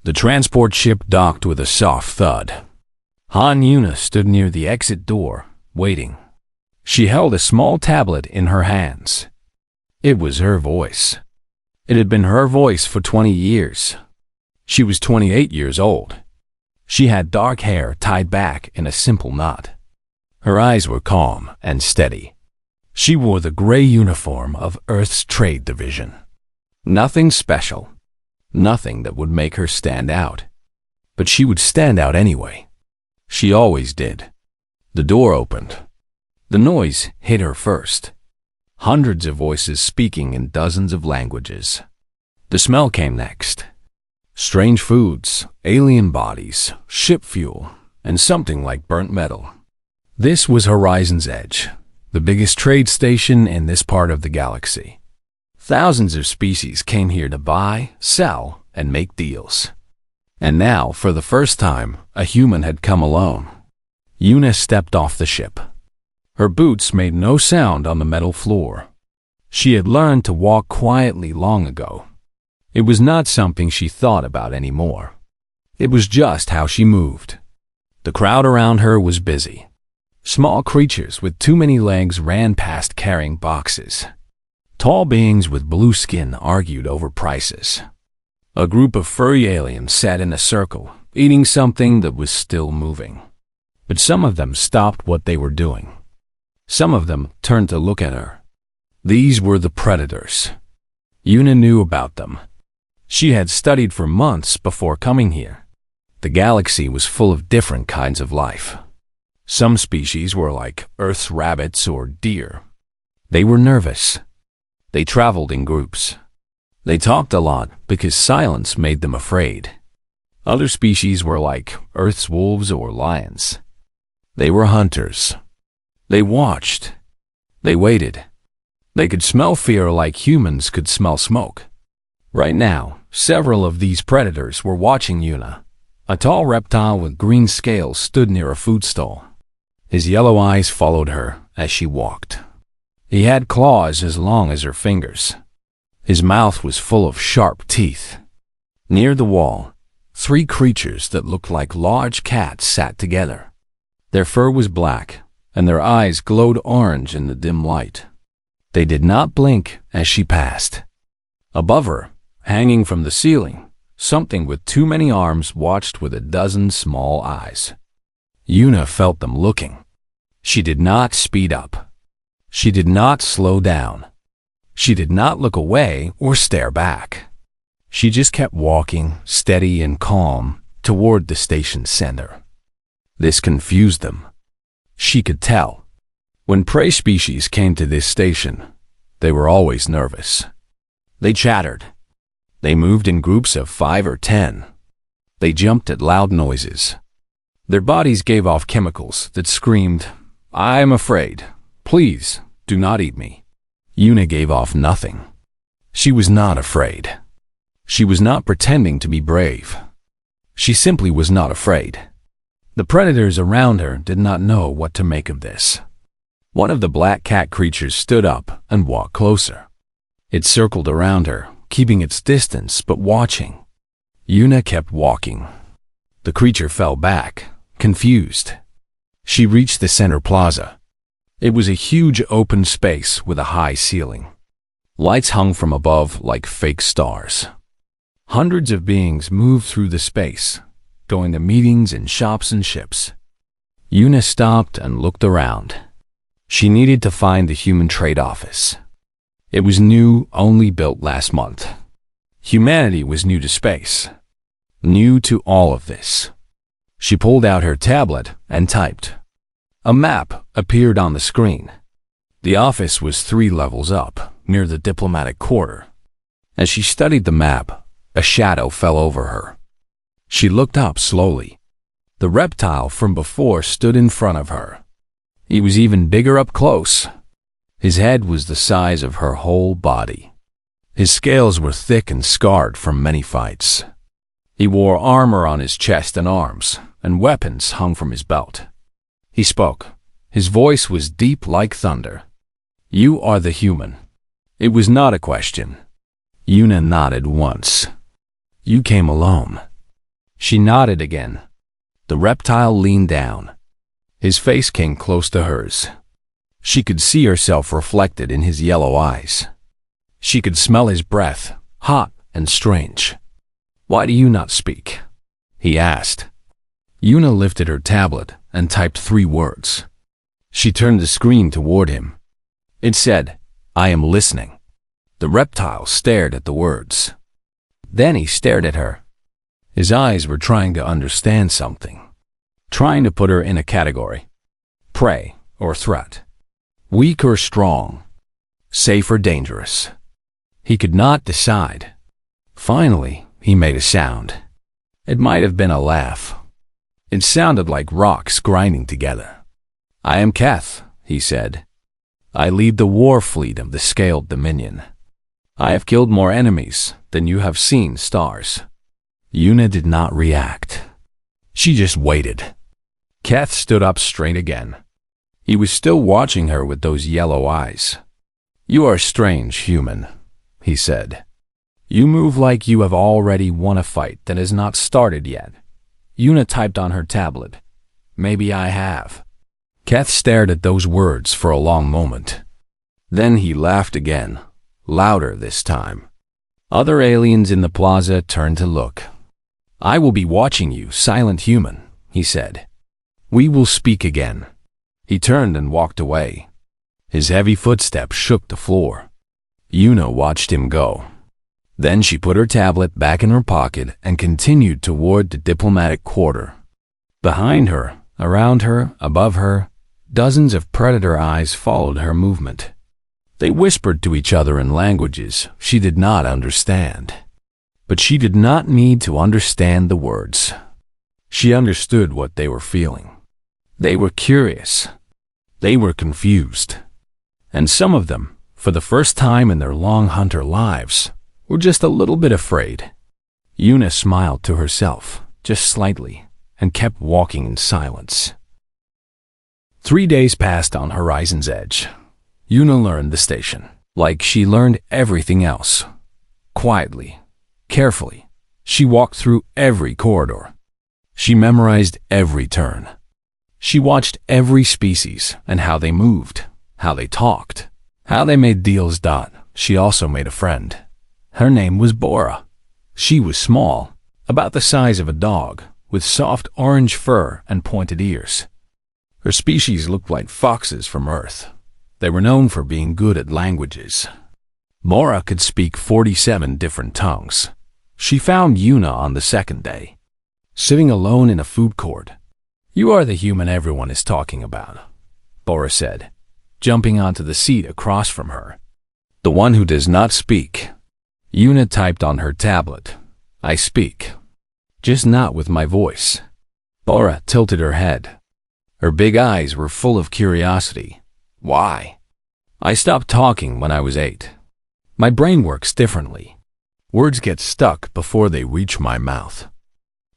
The transport ship docked with a soft thud. Han Yuna stood near the exit door, waiting. She held a small tablet in her hands. It was her voice. It had been her voice for 20 years. She was 28 years old. She had dark hair tied back in a simple knot. Her eyes were calm and steady. She wore the gray uniform of Earth's Trade Division. Nothing special. Nothing that would make her stand out. But she would stand out anyway. She always did. The door opened. The noise hit her first. Hundreds of voices speaking in dozens of languages. The smell came next. Strange foods, alien bodies, ship fuel, and something like burnt metal. This was Horizon's Edge, the biggest trade station in this part of the galaxy. Thousands of species came here to buy, sell, and make deals. And now, for the first time, a human had come alone. Yuna stepped off the ship. Her boots made no sound on the metal floor. She had learned to walk quietly long ago. It was not something she thought about anymore. It was just how she moved. The crowd around her was busy. Small creatures with too many legs ran past carrying boxes. Tall beings with blue skin argued over prices. A group of furry aliens sat in a circle, eating something that was still moving. But some of them stopped what they were doing. Some of them turned to look at her. These were the predators. Yuna knew about them. She had studied for months before coming here. The galaxy was full of different kinds of life. Some species were like Earth's rabbits or deer. They were nervous. They traveled in groups. They talked a lot because silence made them afraid. Other species were like Earth's wolves or lions. They were hunters. They watched. They waited. They could smell fear like humans could smell smoke. Right now, several of these predators were watching Yuna. A tall reptile with green scales stood near a food stall. His yellow eyes followed her as she walked. He had claws as long as her fingers. His mouth was full of sharp teeth. Near the wall, 3 creatures that looked like large cats sat together. Their fur was black, and their eyes glowed orange in the dim light. They did not blink as she passed. Above her, hanging from the ceiling, something with too many arms watched with a dozen small eyes. Yuna felt them looking. She did not speed up. She did not slow down. She did not look away or stare back. She just kept walking, steady and calm, toward the station's center. This confused them. She could tell. When prey species came to this station, they were always nervous. They chattered. They moved in groups of 5 or 10. They jumped at loud noises. Their bodies gave off chemicals that screamed, "I am afraid. Please, do not eat me." Yuna gave off nothing. She was not afraid. She was not pretending to be brave. She simply was not afraid. The predators around her did not know what to make of this. One of the black cat creatures stood up and walked closer. It circled around her, keeping its distance but watching. Yuna kept walking. The creature fell back, confused. She reached the center plaza. It was a huge open space with a high ceiling. Lights hung from above like fake stars. Hundreds of beings moved through the space, going to meetings in shops and ships. Yuna stopped and looked around. She needed to find the human trade office. It was new, only built last month. Humanity was new to space, new to all of this. She pulled out her tablet and typed. A map appeared on the screen. The office was 3 levels up, near the diplomatic quarter. As she studied the map, a shadow fell over her. She looked up slowly. The reptile from before stood in front of her. He was even bigger up close. His head was the size of her whole body. His scales were thick and scarred from many fights. He wore armor on his chest and arms, and weapons hung from his belt. He spoke. His voice was deep like thunder. "You are the human." It was not a question. Yuna nodded once. "You came alone." She nodded again. The reptile leaned down. His face came close to hers. She could see herself reflected in his yellow eyes. She could smell his breath, hot and strange. "Why do you not speak?" he asked. Yuna lifted her tablet and typed 3 words. She turned the screen toward him. It said, "I am listening." The reptile stared at the words. Then he stared at her. His eyes were trying to understand something, trying to put her in a category. Prey or threat. Weak or strong. Safe or dangerous. He could not decide. Finally, he made a sound. It might have been a laugh. It sounded like rocks grinding together. "I am Keth," he said. "I lead the war fleet of the Scaled Dominion. I have killed more enemies than you have seen stars." Yuna did not react. She just waited. Keth stood up straight again. He was still watching her with those yellow eyes. "You are strange, human," he said. "You move like you have already won a fight that has not started yet." Yuna typed on her tablet, "Maybe I have." Keth stared at those words for a long moment. Then he laughed again, louder this time. Other aliens in the plaza turned to look. "I will be watching you, silent human," he said. "We will speak again." He turned and walked away. His heavy footsteps shook the floor. Yuna watched him go. Then she put her tablet back in her pocket and continued toward the diplomatic quarter. Behind her, around her, above her, dozens of predator eyes followed her movement. They whispered to each other in languages she did not understand. But she did not need to understand the words. She understood what they were feeling. They were curious. They were confused. And some of them, for the first time in their long hunter lives, were just a little bit afraid. Yuna smiled to herself, just slightly, and kept walking in silence. 3 days passed on Horizon's Edge. Yuna learned the station, like she learned everything else. Quietly, carefully, she walked through every corridor. She memorized every turn. She watched every species and how they moved, how they talked, how they made deals. She also made a friend. Her name was Bora. She was small, about the size of a dog, with soft orange fur and pointed ears. Her species looked like foxes from Earth. They were known for being good at languages. Bora could speak 47 different tongues. She found Yuna on the 2nd day, sitting alone in a food court. "You are the human everyone is talking about," Bora said, jumping onto the seat across from her. "The one who does not speak." Yuna typed on her tablet, "I speak, just not with my voice." Bora tilted her head. Her big eyes were full of curiosity. "Why?" "I stopped talking when I was 8. My brain works differently. Words get stuck before they reach my mouth,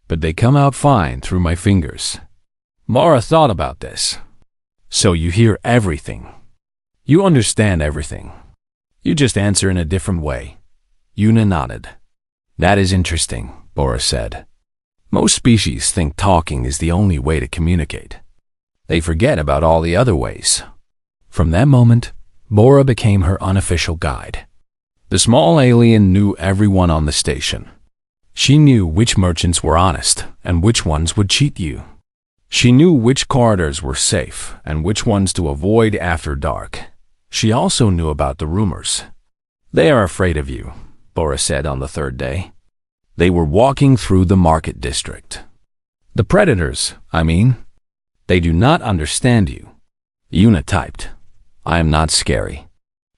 but they come out fine through my fingers." Bora thought about this. "So you hear everything. You understand everything. You just answer in a different way." Yuna nodded. "That is interesting," Bora said. "Most species think talking is the only way to communicate. They forget about all the other ways." From that moment, Bora became her unofficial guide. The small alien knew everyone on the station. She knew which merchants were honest and which ones would cheat you. She knew which corridors were safe and which ones to avoid after dark. She also knew about the rumors. "They are afraid of you," Bora said on the 3rd day. They were walking through the market district. "The predators, I mean. They do not understand you." Yuna typed, "I am not scary.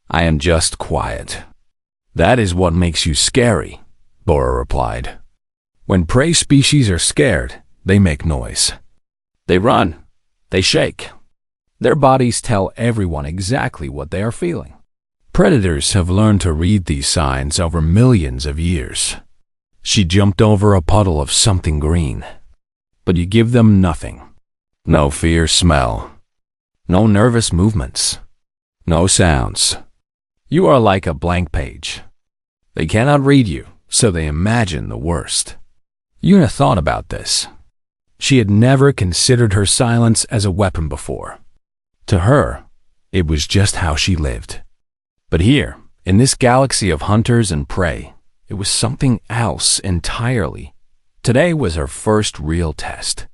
I am just quiet." "That is what makes you scary," Bora replied. "When prey species are scared, they make noise. They run. They shake. Their bodies tell everyone exactly what they are feeling. Predators have learned to read these signs over millions of years." She jumped over a puddle of something green. "But you give them nothing. No fear smell. No nervous movements. No sounds. You are like a blank page. They cannot read you, so they imagine the worst. Yuna thought about this. She had never considered her silence as a weapon before. To her, it was just how she lived. But here, in this galaxy of hunters and prey, it was something else entirely. Today was her first real test.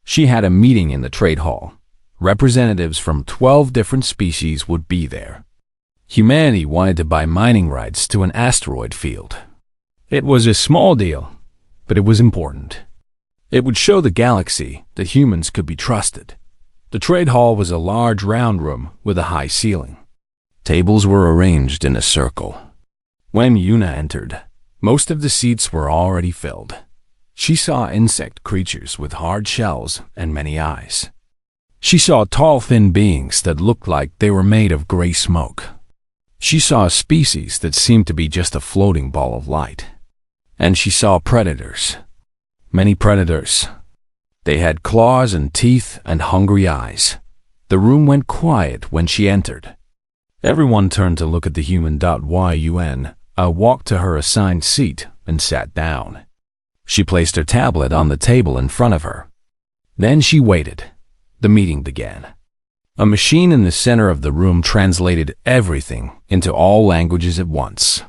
She had a meeting in the trade hall. Representatives from 12 different species would be there. Humanity wanted to buy mining rights to an asteroid field. It was a small deal, but it was important. It would show the galaxy that humans could be trusted. The trade hall was a large round room with a high ceiling. Tables were arranged in a circle. When Yuna entered, most of the seats were already filled. She saw insect creatures with hard shells and many eyes. She saw tall, thin beings that looked like they were made of gray smoke. She saw a species that seemed to be just a floating ball of light. And she saw predators. Many predators. They had claws and teeth and hungry eyes. The room went quiet when she entered. Everyone turned to look at the human. Yuna walked to her assigned seat and sat down. She placed her tablet on the table in front of her. Then she waited. The meeting began. A machine in the center of the room translated everything into all languages at once.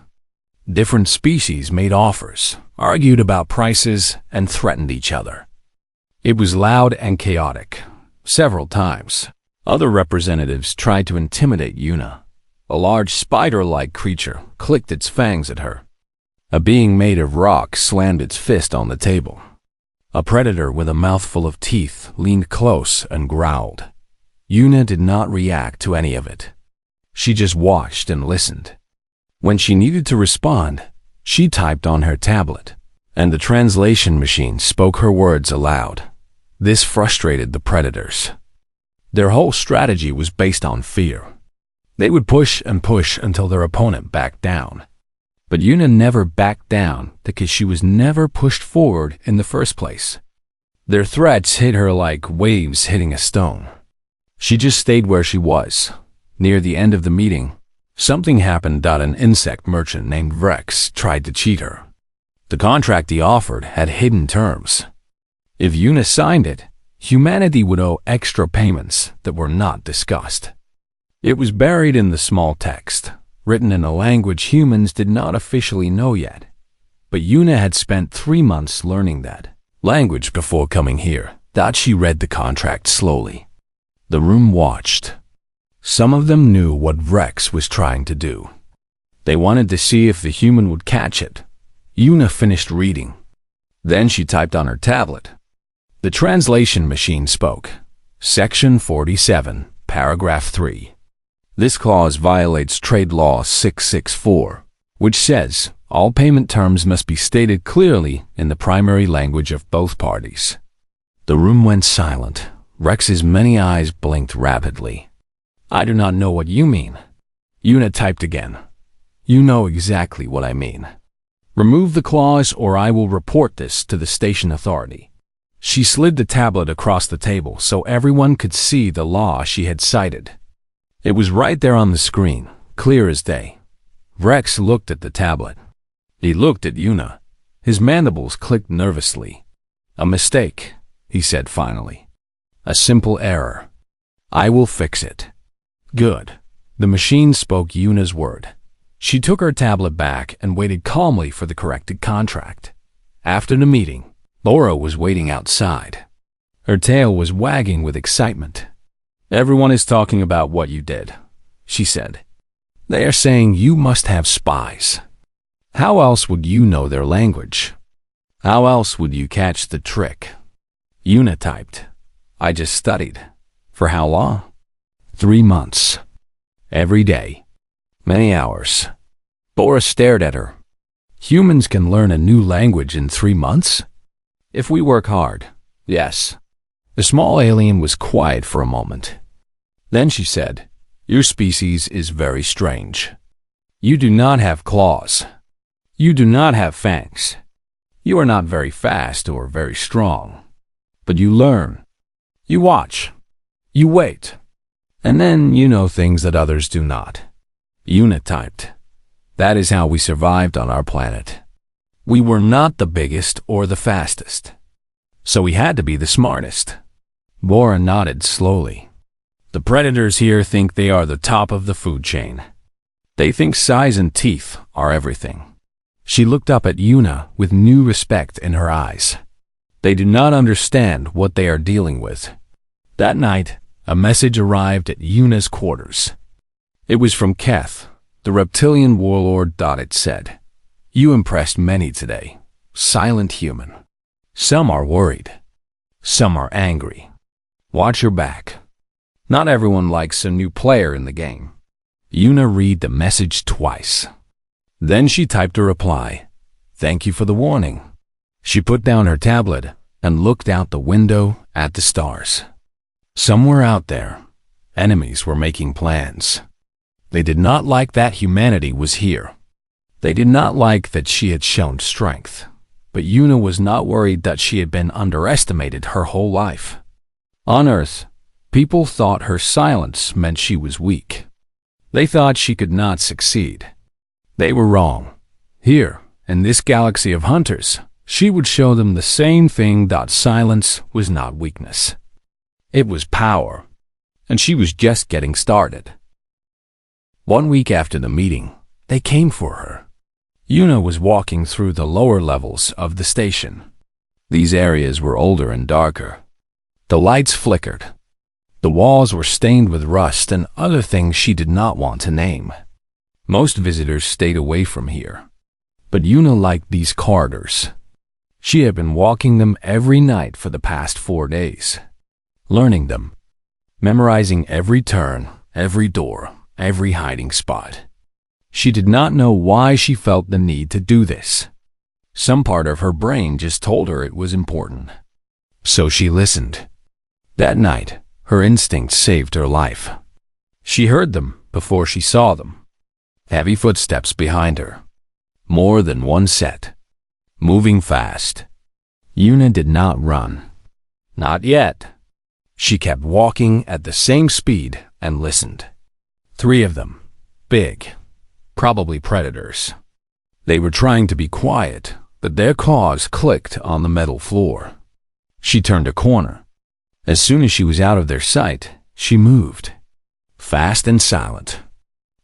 Different species made offers, argued about prices, and threatened each other. It was loud and chaotic. Several times, other representatives tried to intimidate Yuna. A large spider-like creature clicked its fangs at her. A being made of rock slammed its fist on the table. A predator with a mouthful of teeth leaned close and growled. Yuna did not react to any of it. She just watched and listened. When she needed to respond, she typed on her tablet, and the translation machine spoke her words aloud. This frustrated the predators. Their whole strategy was based on fear. They would push and push until their opponent backed down. But Yuna never backed down because she was never pushed forward in the first place. Their threats hit her like waves hitting a stone. She just stayed where she was. Near the end of the meeting, something happened. An insect merchant named Rex tried to cheat her. The contract he offered had hidden terms. If Yuna signed it, humanity would owe extra payments that were not discussed. It was buried in the small text, written in a language humans did not officially know yet. But Yuna had spent 3 months learning that language before coming here. She read the contract slowly. The room watched. Some of them knew what Rex was trying to do. They wanted to see if the human would catch it. Yuna finished reading. Then she typed on her tablet. The translation machine spoke. Section 47, Paragraph 3. This clause violates Trade Law 664, which says all payment terms must be stated clearly in the primary language of both parties. The room went silent. Rex's many eyes blinked rapidly. I do not know what you mean. Yuna typed again. You know exactly what I mean. Remove the clause or I will report this to the station authority. She slid the tablet across the table so everyone could see the law she had cited. It was right there on the screen, clear as day. Rex looked at the tablet. He looked at Yuna. His mandibles clicked nervously. A mistake, he said finally. A simple error. I will fix it. Good. The machine spoke Yuna's word. She took her tablet back and waited calmly for the corrected contract. After the meeting, Laura was waiting outside. Her tail was wagging with excitement. Everyone is talking about what you did, she said. They are saying you must have spies. How else would you know their language? How else would you catch the trick? Yuna typed. I just studied. For how long? 3 months. Every day. Many hours. Boris stared at her. Humans can learn a new language in 3 months? If we work hard, yes. The small alien was quiet for a moment. Then she said, Your species is very strange. You do not have claws. You do not have fangs. You are not very fast or very strong. But you learn. You watch. You wait. And then you know things that others do not. Yuna typed. That is how we survived on our planet. We were not the biggest or the fastest, so we had to be the smartest. Bora nodded slowly. The predators here think they are the top of the food chain. They think size and teeth are everything. She looked up at Yuna with new respect in her eyes. They do not understand what they are dealing with. That night, a message arrived at Yuna's quarters. It was from Keth, the reptilian warlord. It said, "You impressed many today, silent human. Some are worried. Some are angry. Watch your back. Not everyone likes a new player in the game." Yuna read the message twice. Then she typed a reply. "Thank you for the warning." She put down her tablet and looked out the window at the stars. Somewhere out there, enemies were making plans. They did not like that humanity was here. They did not like that she had shown strength. But Yuna was not worried that she had been underestimated her whole life. On Earth, people thought her silence meant she was weak. They thought she could not succeed. They were wrong. Here, in this galaxy of hunters, she would show them the same thing. Silence was not weakness. It was power, and she was just getting started. 1 week after the meeting, they came for her. Yuna was walking through the lower levels of the station. These areas were older and darker. The lights flickered. The walls were stained with rust and other things she did not want to name. Most visitors stayed away from here. But Yuna liked these corridors. She had been walking them every night for the past 4 days, learning them, memorizing every turn, every door, every hiding spot. She did not know why she felt the need to do this. Some part of her brain just told her it was important. So she listened. That night, her instincts saved her life. She heard them before she saw them. Heavy footsteps behind her. More than one set. Moving fast. Yuna did not run. Not yet. She kept walking at the same speed and listened. 3 of them. Big. Probably predators. They were trying to be quiet, but their claws clicked on the metal floor. She turned a corner. As soon as she was out of their sight, she moved. Fast and silent.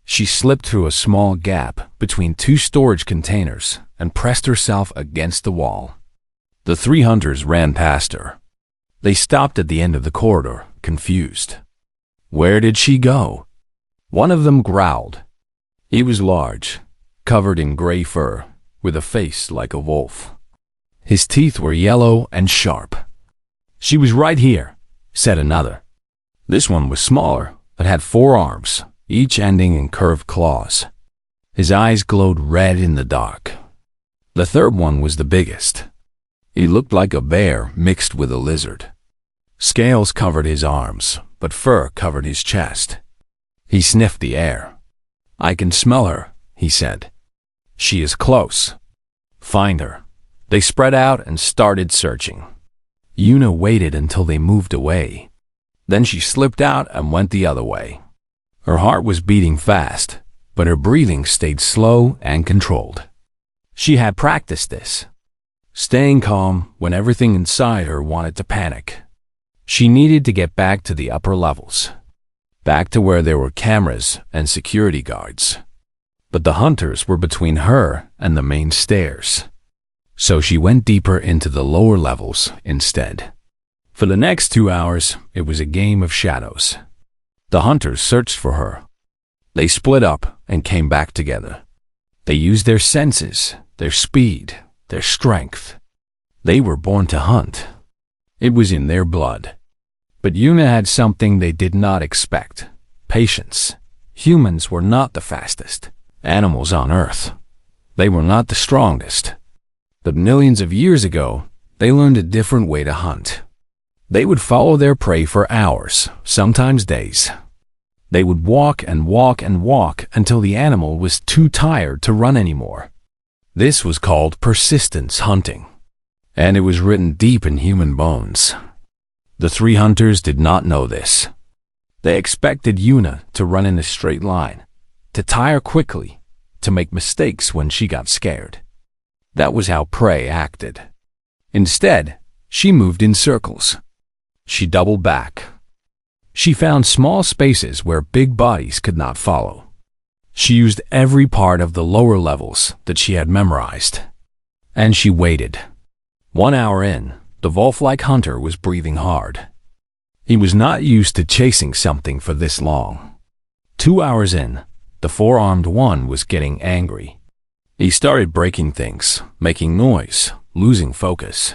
She slipped through a small gap between 2 storage containers and pressed herself against the wall. The 3 hunters ran past her. They stopped at the end of the corridor, confused. Where did she go? One of them growled. He was large, covered in gray fur, with a face like a wolf. His teeth were yellow and sharp. "She was right here," said another. This one was smaller, but had 4 arms, each ending in curved claws. His eyes glowed red in the dark. The third one was the biggest. He looked like a bear mixed with a lizard. Scales covered his arms, but fur covered his chest. He sniffed the air. "I can smell her," he said. "She is close. Find her." They spread out and started searching. Yuna waited until they moved away. Then she slipped out and went the other way. Her heart was beating fast, but her breathing stayed slow and controlled. She had practiced this, staying calm when everything inside her wanted to panic. She needed to get back to the upper levels, back to where there were cameras and security guards. But the hunters were between her and the main stairs. So she went deeper into the lower levels instead. For the next 2 hours, it was a game of shadows. The hunters searched for her. They split up and came back together. They used their senses, their speed, their strength. They were born to hunt. It was in their blood. But Yuna had something they did not expect: patience. Humans were not the fastest animals on Earth. They were not the strongest. But millions of years ago, they learned a different way to hunt. They would follow their prey for hours, sometimes days. They would walk and walk and walk until the animal was too tired to run anymore. This was called persistence hunting, and it was written deep in human bones. The 3 hunters did not know this. They expected Yuna to run in a straight line, to tire quickly, to make mistakes when she got scared. That was how prey acted. Instead, she moved in circles. She doubled back. She found small spaces where big bodies could not follow. She used every part of the lower levels that she had memorized. And she waited. 1 hour in, the wolf-like hunter was breathing hard. He was not used to chasing something for this long. 2 hours in, the four-armed one was getting angry. He started breaking things, making noise, losing focus.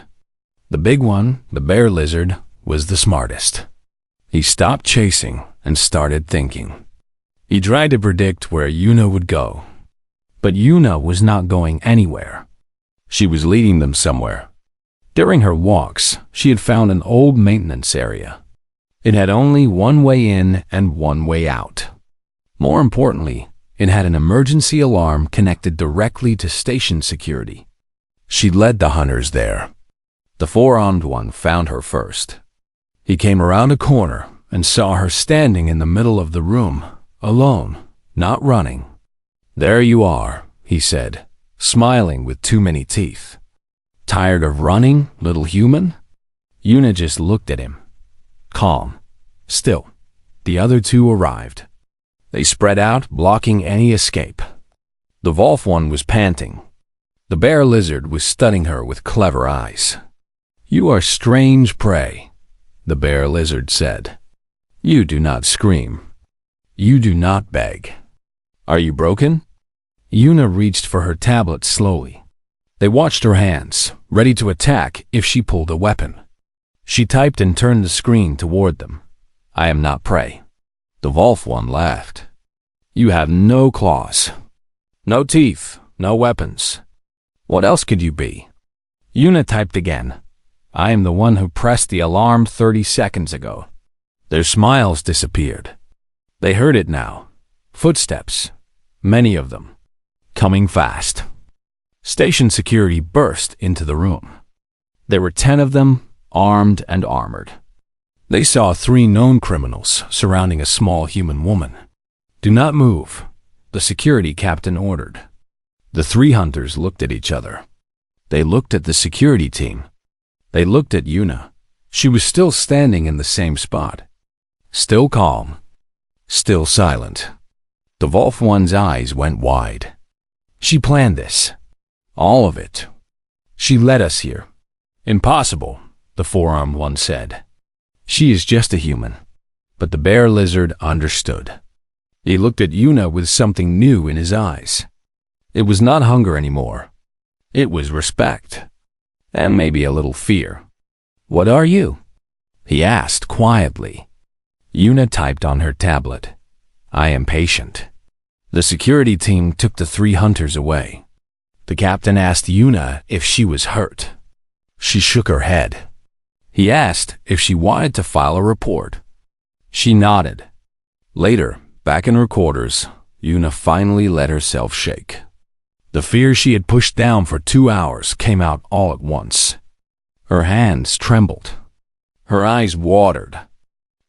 The big one, the bear lizard, was the smartest. He stopped chasing and started thinking. He tried to predict where Yuna would go. But Yuna was not going anywhere. She was leading them somewhere. During her walks, she had found an old maintenance area. It had only one way in and one way out. More importantly, it had an emergency alarm connected directly to station security. She led the hunters there. The four-armed one found her first. He came around a corner and saw her standing in the middle of the room, alone, not running. "There you are," he said, smiling with too many teeth. "Tired of running, little human?" Yuna just looked at him. Calm. Still, the other two arrived. They spread out, blocking any escape. The wolf one was panting. The bear lizard was studying her with clever eyes. "You are strange prey," the bear lizard said. "You do not scream. You do not beg. Are you broken?" Yuna reached for her tablet slowly. They watched her hands, ready to attack if she pulled a weapon. She typed and turned the screen toward them. "I am not prey." The wolf one laughed. "You have no claws. No teeth, no weapons. What else could you be?" Yuna typed again. "I am the one who pressed the alarm 30 seconds ago." Their smiles disappeared. They heard it now. Footsteps. Many of them. Coming fast. Station security burst into the room. There were 10 of them, armed and armored. They saw 3 known criminals surrounding a small human woman. "Do not move," the security captain ordered. The 3 hunters looked at each other. They looked at the security team. They looked at Yuna. She was still standing in the same spot. Still calm. Still silent. The wolf one's eyes went wide. She planned this. All of it. She led us here. "Impossible," the four-armed one said. "She is just a human." But the bear lizard understood. He looked at Yuna with something new in his eyes. It was not hunger anymore. It was respect. And maybe a little fear. "What are you?" he asked quietly. Yuna typed on her tablet. "I am patient." The security team took the 3 hunters away. The captain asked Yuna if she was hurt. She shook her head. He asked if she wanted to file a report. She nodded. Later, back in her quarters, Yuna finally let herself shake. The fear she had pushed down for 2 hours came out all at once. Her hands trembled. Her eyes watered.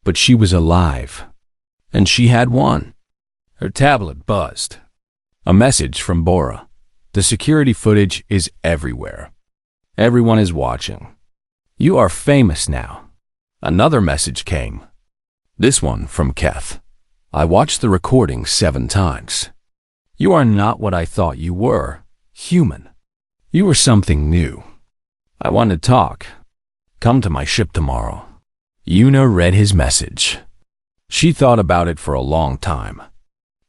But she was alive. And she had won. Her tablet buzzed. A message from Bora. "The security footage is everywhere. Everyone is watching. You are famous now." Another message came. This one from Keth. "I watched the recording 7 times. You are not what I thought you were, human. You are something new. I want to talk. Come to my ship tomorrow." Yuna read his message. She thought about it for a long time.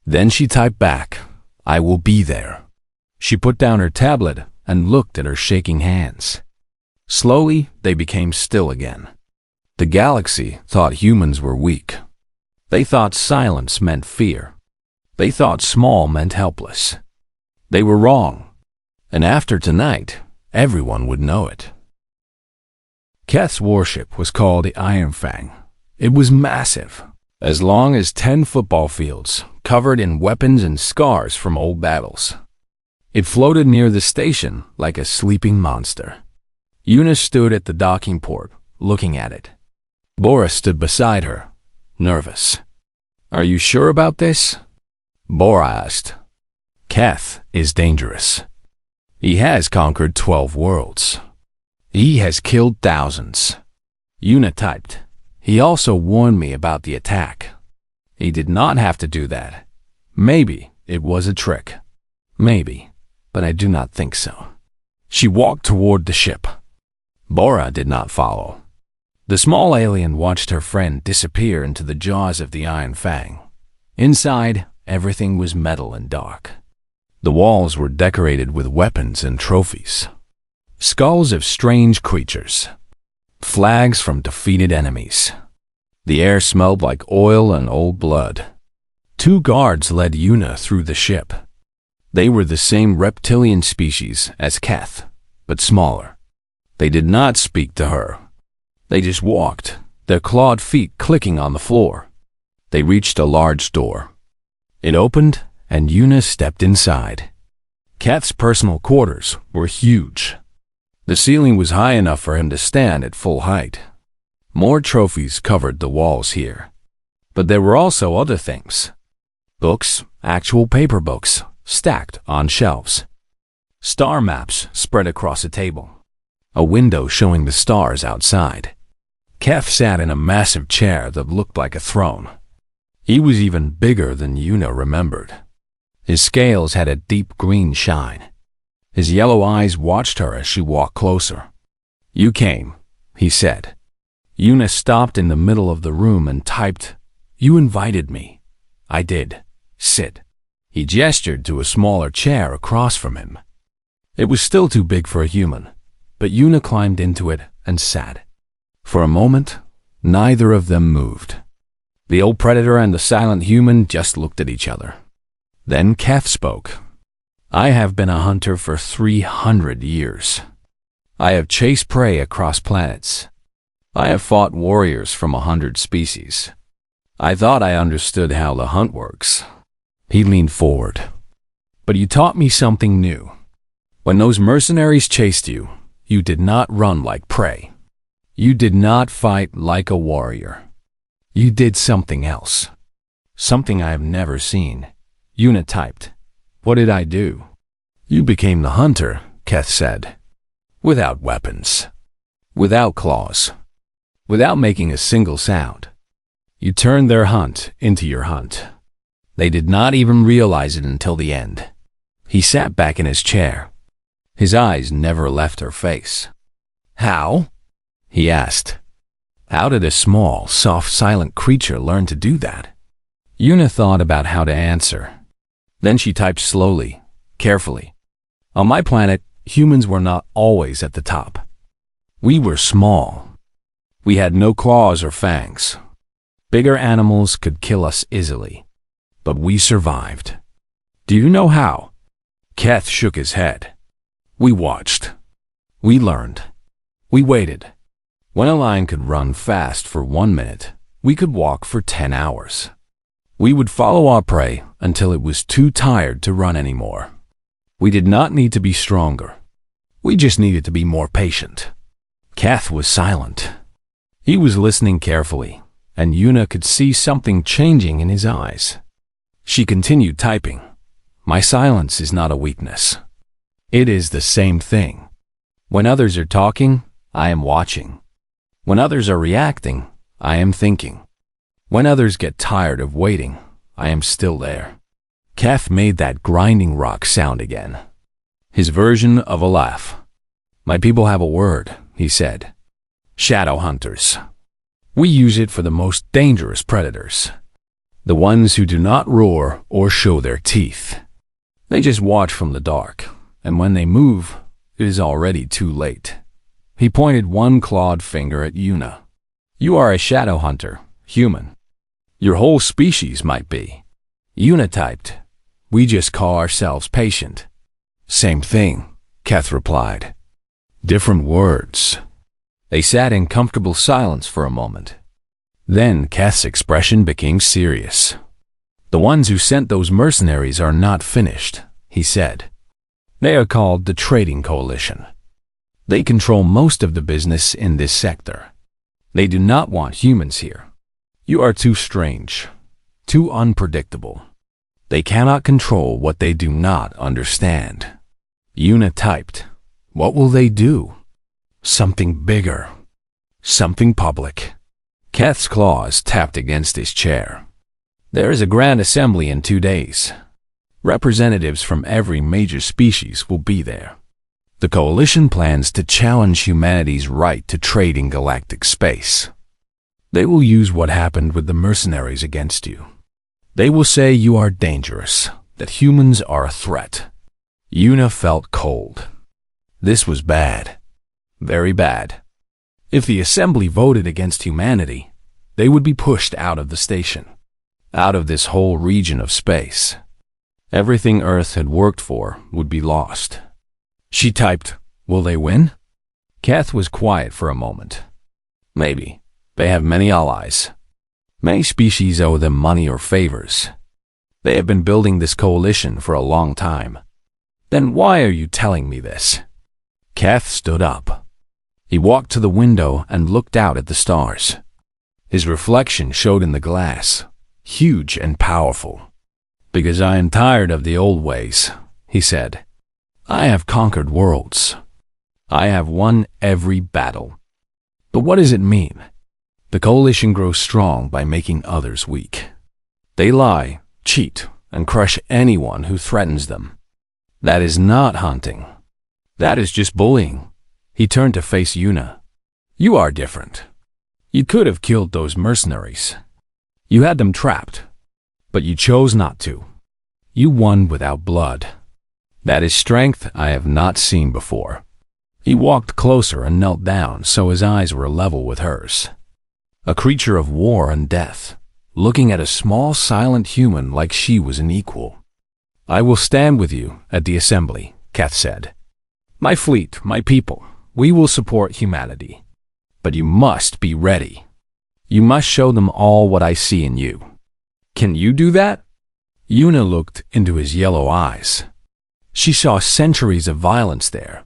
Then she typed back, "I will be there." She put down her tablet and looked at her shaking hands. Slowly, they became still again. The galaxy thought humans were weak. They thought silence meant fear. They thought small meant helpless. They were wrong. And after tonight, everyone would know it. Keth's warship was called the Iron Fang. It was massive, as long as 10 football fields, covered in weapons and scars from old battles. It floated near the station like a sleeping monster. Yuna stood at the docking port, looking at it. Bora stood beside her, nervous. "Are you sure about this?" Bora asked. "Keth is dangerous." He has conquered 12 worlds. He has killed thousands. Yuna typed. He also warned me about the attack. He did not have to do that. Maybe it was a trick. Maybe, but I do not think so. She walked toward the ship. Bora did not follow. The small alien watched her friend disappear into the jaws of the Iron Fang. Inside, everything was metal and dark. The walls were decorated with weapons and trophies. Skulls of strange creatures. Flags from defeated enemies. The air smelled like oil and old blood. 2 guards led Yuna through the ship. They were the same reptilian species as Keth, but smaller. They did not speak to her. They just walked, their clawed feet clicking on the floor. They reached a large door. It opened, and Yuna stepped inside. Keth's personal quarters were huge. The ceiling was high enough for him to stand at full height. More trophies covered the walls here. But there were also other things. Books, actual paper books, stacked on shelves. Star maps spread across a table. A window showing the stars outside. Keth sat in a massive chair that looked like a throne. He was even bigger than Yuna remembered. His scales had a deep green shine. His yellow eyes watched her as she walked closer. "You came," he said. Yuna stopped in the middle of the room and typed, "You invited me." "I did. Sit." He gestured to a smaller chair across from him. It was still too big for a human, but Yuna climbed into it and sat. For a moment, neither of them moved. The old predator and the silent human just looked at each other. Then Keth spoke. "I have been a hunter for 300 years. I have chased prey across planets. I have fought warriors from 100 species. I thought I understood how the hunt works." He leaned forward. "But you taught me something new. When those mercenaries chased you, you did not run like prey. You did not fight like a warrior. You did something else. Something I have never seen." Yuna typed. "What did I do?" "You became the hunter," Keth said. "Without weapons. Without claws. Without making a single sound. You turned their hunt into your hunt. They did not even realize it until the end." He sat back in his chair. His eyes never left her face. "How?" he asked. How did a small, soft, silent creature learn to do that? Yuna thought about how to answer. Then she typed slowly, carefully. "On my planet, humans were not always at the top. We were small. We had no claws or fangs. Bigger animals could kill us easily. But we survived. Do you know how?" Keth shook his head. "We watched. We learned. We waited. When a lion could run fast for 1 minute, we could walk for 10 hours. We would follow our prey until it was too tired to run anymore. We did not need to be stronger. We just needed to be more patient." Keth was silent. He was listening carefully, and Yuna could see something changing in his eyes. She continued typing. "My silence is not a weakness. It is the same thing. When others are talking, I am watching. When others are reacting, I am thinking. When others get tired of waiting, I am still there." Keth made that grinding rock sound again. His version of a laugh. "My people have a word," he said. "Shadow hunters. We use it for the most dangerous predators. The ones who do not roar or show their teeth. They just watch from the dark, and when they move, it is already too late." He pointed one clawed finger at Yuna. "You are a shadow hunter, human. Your whole species might be." Yuna typed. "We just call ourselves patient." "Same thing," Keth replied. "Different words." They sat in comfortable silence for a moment. Then Keth's expression became serious. "The ones who sent those mercenaries are not finished," he said. "They are called the Trading Coalition. They control most of the business in this sector. They do not want humans here. You are too strange, too unpredictable. They cannot control what they do not understand." Yuna typed, "What will they do? Something bigger. Something public." Keth's claws tapped against his chair. "There is a grand assembly in 2 days. Representatives from every major species will be there. The coalition plans to challenge humanity's right to trade in galactic space. They will use what happened with the mercenaries against you. They will say you are dangerous, that humans are a threat." Yuna felt cold. This was bad. Very bad. If the assembly voted against humanity, they would be pushed out of the station, out of this whole region of space. Everything Earth had worked for would be lost. She typed, "Will they win?" Keth was quiet for a moment. "Maybe. They have many allies. Many species owe them money or favors. They have been building this coalition for a long time." "Then why are you telling me this?" Keth stood up. He walked to the window and looked out at the stars. His reflection showed in the glass, huge and powerful. "Because I am tired of the old ways," he said. "I have conquered worlds. I have won every battle. But what does it mean? The coalition grows strong by making others weak. They lie, cheat, and crush anyone who threatens them. That is not hunting. That is just bullying." He turned to face Yuna. "You are different. You could have killed those mercenaries. You had them trapped, but you chose not to. You won without blood. That is strength I have not seen before." He walked closer and knelt down so his eyes were level with hers. A creature of war and death, looking at a small silent human like she was an equal. "I will stand with you at the assembly," Keth said. "My fleet, my people, we will support humanity. But you must be ready. You must show them all what I see in you. Can you do that?" Yuna looked into his yellow eyes. She saw centuries of violence there.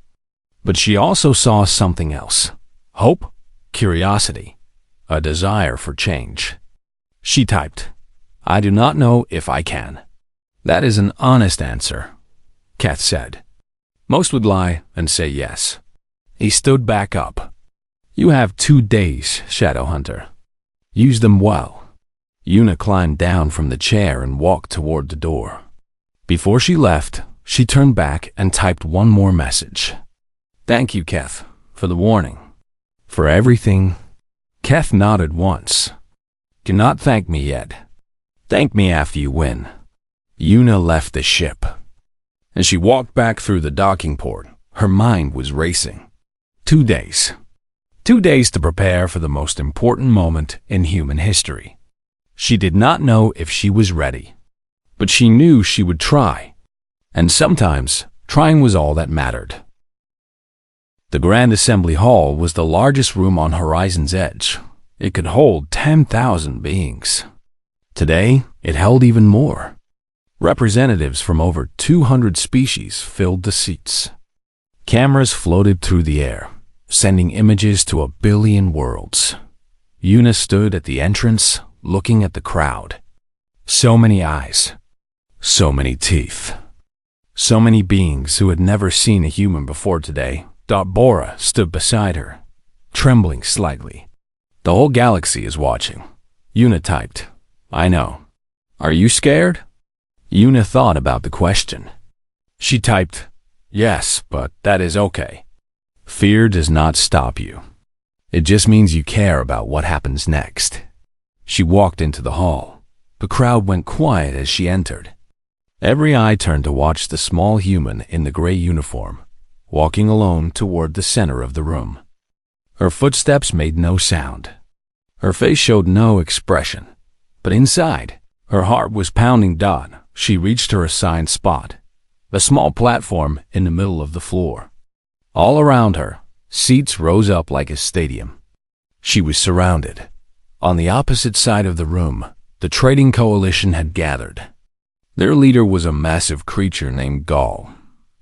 But she also saw something else. Hope, curiosity, a desire for change. She typed, "I do not know if I can." "That is an honest answer," Keth said. "Most would lie and say yes." He stood back up. "You have 2 days, Shadowhunter. Use them well." Yuna climbed down from the chair and walked toward the door. Before she left, she turned back and typed one more message. "Thank you, Keth, for the warning. For everything." Keth nodded once. "Do not thank me yet. Thank me after you win." Yuna left the ship. As she walked back through the docking port, her mind was racing. 2 days. 2 days to prepare for the most important moment in human history. She did not know if she was ready, but she knew she would try. And sometimes, trying was all that mattered. The Grand Assembly Hall was the largest room on Horizon's Edge. It could hold 10,000 beings. Today, it held even more. Representatives from over 200 species filled the seats. Cameras floated through the air, sending images to 1 billion worlds. Yuna stood at the entrance, looking at the crowd. So many eyes. So many teeth. So many beings who had never seen a human before today. Bora stood beside her, trembling slightly. "The whole galaxy is watching." Yuna typed, "I know. Are you scared?" Yuna thought about the question. She typed, "Yes, but that is okay. Fear does not stop you. It just means you care about what happens next." She walked into the hall. The crowd went quiet as she entered. Every eye turned to watch the small human in the gray uniform, walking alone toward the center of the room. Her footsteps made no sound. Her face showed no expression, but inside, her heart was pounding. She reached her assigned spot, the small platform in the middle of the floor. All around her, seats rose up like a stadium. She was surrounded. On the opposite side of the room, the trading coalition had gathered. Their leader was a massive creature named Gaul.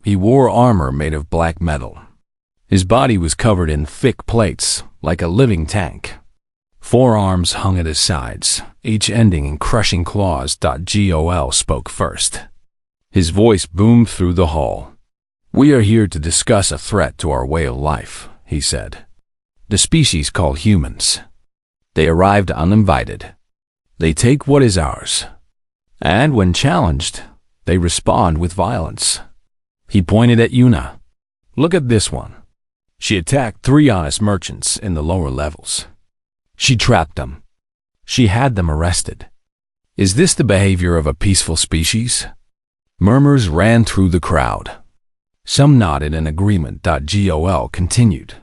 He wore armor made of black metal. His body was covered in thick plates, like a living tank. 4 arms hung at his sides, each ending in crushing claws. Gol spoke first. His voice boomed through the hall. "We are here to discuss a threat to our way of life," he said. "The species called humans. They arrived uninvited. They take what is ours. And when challenged, they respond with violence." He pointed at Yuna. "Look at this one." She attacked 3 honest merchants in the lower levels. She trapped them. She had them arrested. Is this the behavior of a peaceful species? Murmurs ran through the crowd. Some nodded in agreement. Gol continued.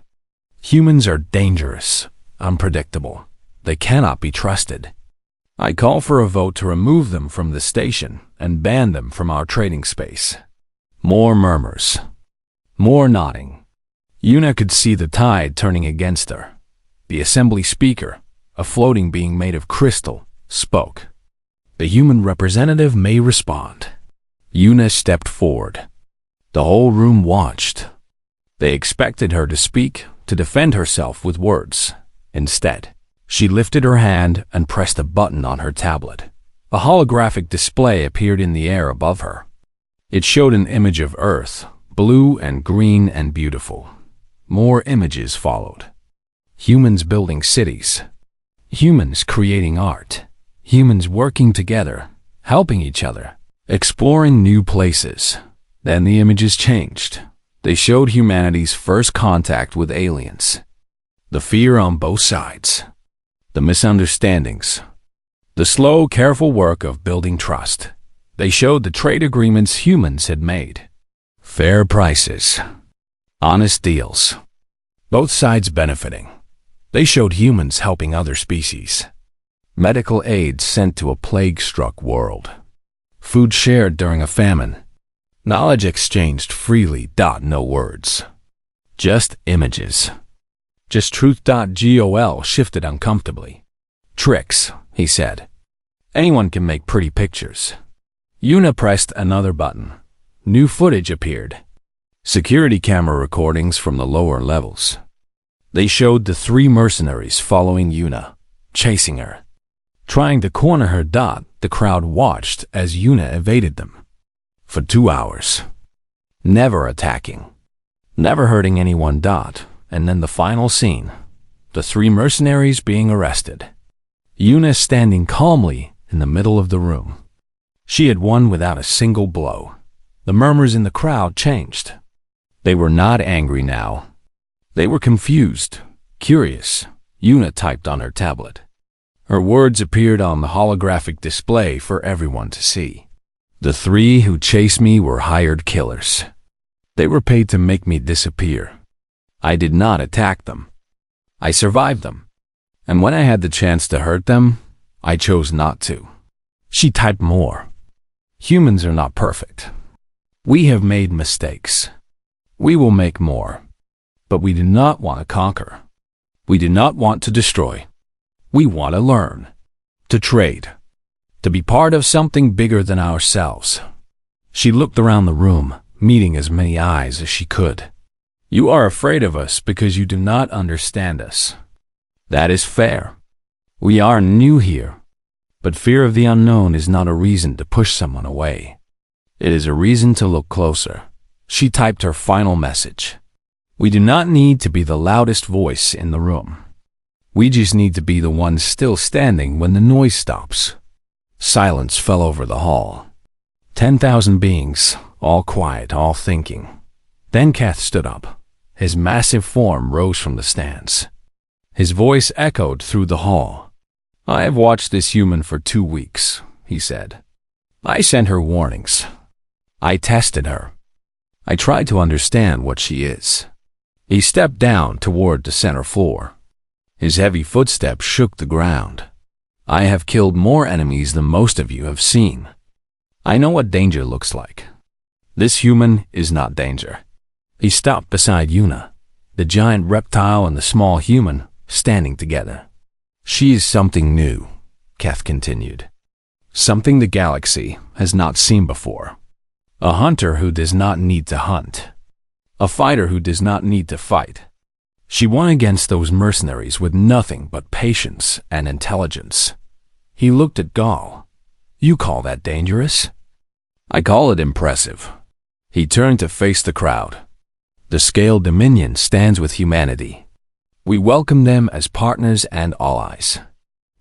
"Humans are dangerous, unpredictable. They cannot be trusted. I call for a vote to remove them from the station and ban them from our trading space." More murmurs. More nodding. Yuna could see the tide turning against her. The assembly speaker, a floating being made of crystal, spoke. "The human representative may respond." Yuna stepped forward. The whole room watched. They expected her to speak, to defend herself with words. Instead, she lifted her hand and pressed a button on her tablet. A holographic display appeared in the air above her. It showed an image of Earth, blue and green and beautiful. More images followed. Humans building cities. Humans creating art. Humans working together, helping each other, exploring new places. Then the images changed. They showed humanity's first contact with aliens. The fear on both sides. The misunderstandings. The slow, careful work of building trust. They showed the trade agreements humans had made. Fair prices. Honest deals. Both sides benefiting. They showed humans helping other species. Medical aid sent to a plague-struck world. Food shared during a famine. Knowledge exchanged freely. No words. Just images. Just truth. Gol shifted uncomfortably. "Tricks," he said. "Anyone can make pretty pictures." Yuna pressed another button. New footage appeared. Security camera recordings from the lower levels. They showed the 3 mercenaries following Yuna, chasing her, trying to corner her. The crowd watched as Yuna evaded them. For 2 hours. Never attacking. Never hurting anyone. And then the final scene. The 3 mercenaries being arrested. Yuna standing calmly in the middle of the room. She had won without a single blow. The murmurs in the crowd changed. They were not angry now. They were confused, curious. Yuna typed on her tablet. Her words appeared on the holographic display for everyone to see. "The 3 who chased me were hired killers. They were paid to make me disappear. I did not attack them. I survived them. And when I had the chance to hurt them, I chose not to." She typed more. "Humans are not perfect. We have made mistakes. We will make more. But we do not want to conquer. We do not want to destroy. We want to learn, to trade, to be part of something bigger than ourselves." She looked around the room, meeting as many eyes as she could. "You are afraid of us because you do not understand us. That is fair. We are new here. But fear of the unknown is not a reason to push someone away. It is a reason to look closer." She typed her final message. "We do not need to be the loudest voice in the room. We just need to be the one still standing when the noise stops." Silence fell over the hall. 10,000 beings, all quiet, all thinking. Then Keth stood up. His massive form rose from the stands. His voice echoed through the hall. "I have watched this human for 2 weeks," he said. "I sent her warnings. I tested her. I tried to understand what she is." He stepped down toward the center floor. His heavy footsteps shook the ground. "I have killed more enemies than most of you have seen. I know what danger looks like. This human is not danger." He stopped beside Yuna, the giant reptile and the small human standing together. "She is something new," Keth continued. "Something the galaxy has not seen before. A hunter who does not need to hunt. A fighter who does not need to fight. She won against those mercenaries with nothing but patience and intelligence." He looked at Gol. "You call that dangerous?" "I call it impressive." He turned to face the crowd. The Scaled Dominion stands with humanity. We welcome them as partners and allies.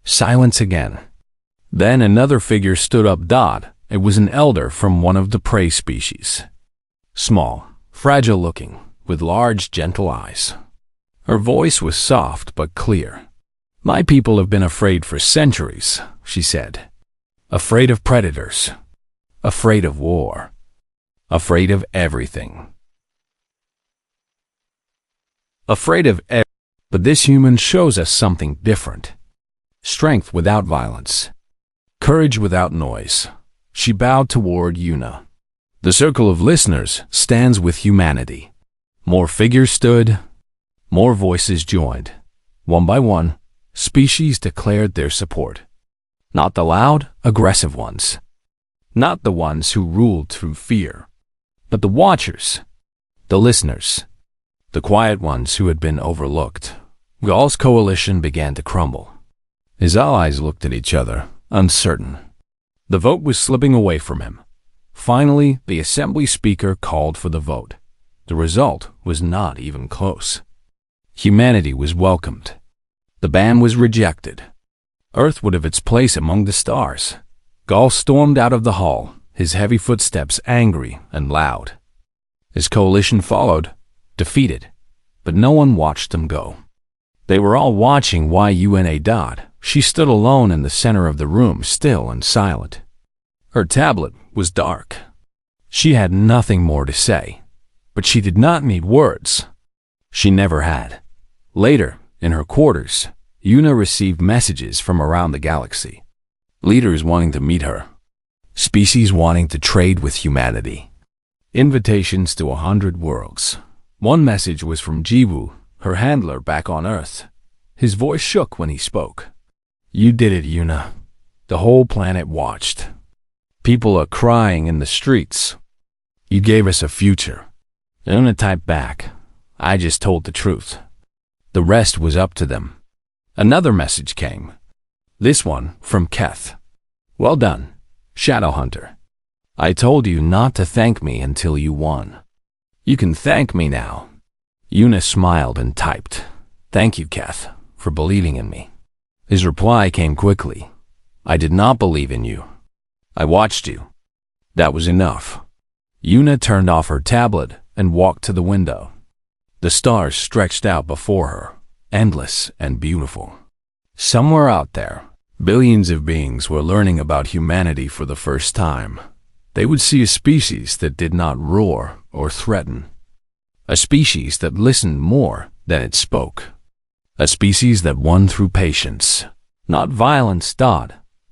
Silence again. Then another figure stood up. It was an elder from one of the prey species. Small, fragile-looking, with large, gentle eyes. Her voice was soft but clear. My people have been afraid for centuries, she said. Afraid of predators. Afraid of war. Afraid of everything. Afraid of everything. But this human shows us something different. Strength without violence. Courage without noise. She bowed toward Yuna. The circle of listeners stands with humanity. More figures stood. More voices joined. One by one, species declared their support. Not the loud, aggressive ones. Not the ones who ruled through fear. But the watchers. The listeners. The quiet ones who had been overlooked. Gaul's coalition began to crumble. His allies looked at each other, uncertain. The vote was slipping away from him. Finally, the assembly speaker called for the vote. The result was not even close. Humanity was welcomed. The ban was rejected. Earth would have its place among the stars. Gaul stormed out of the hall, his heavy footsteps angry and loud. His coalition followed, defeated, but no one watched him go. They were all watching Yuna. She stood alone in the center of the room, still and silent. Her tablet was dark. She had nothing more to say, but she did not need words. She never had. Later, in her quarters, Yuna received messages from around the galaxy. Leaders wanting to meet her. Species wanting to trade with humanity. Invitations to 100 worlds. One message was from Jiwoo, her handler back on Earth. His voice shook when he spoke. You did it, Yuna. The whole planet watched. People are crying in the streets. You gave us a future. Yuna typed back. I just told the truth. The rest was up to them. Another message came. This one from Keth. Well done, Shadowhunter. I told you not to thank me until you won. You can thank me now. Yuna smiled and typed. Thank you, Keth, for believing in me. His reply came quickly. I did not believe in you. I watched you. That was enough. Yuna turned off her tablet and walked to the window. The stars stretched out before her, endless and beautiful. Somewhere out there, billions of beings were learning about humanity for the first time. They would see a species that did not roar or threaten. A species that listened more than it spoke. A species that won through patience. Not violence.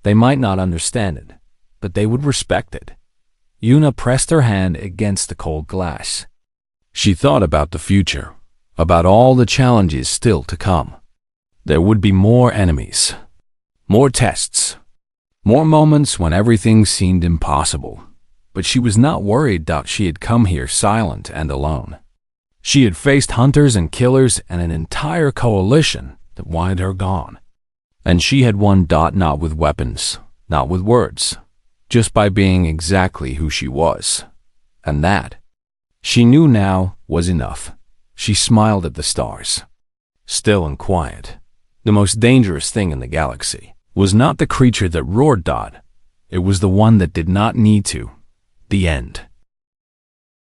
They might not understand it, but they would respect it. Yuna pressed her hand against the cold glass. She thought about the future, about all the challenges still to come. There would be more enemies, more tests, more moments when everything seemed impossible. But she was not worried. She had come here silent and alone. She had faced hunters and killers and an entire coalition that wanted her gone. And she had won. Not with weapons, not with words, just by being exactly who she was. And that, she knew now, was enough. She smiled at the stars. Still and quiet. The most dangerous thing in the galaxy was not the creature that roared. It was the one that did not need to. The end.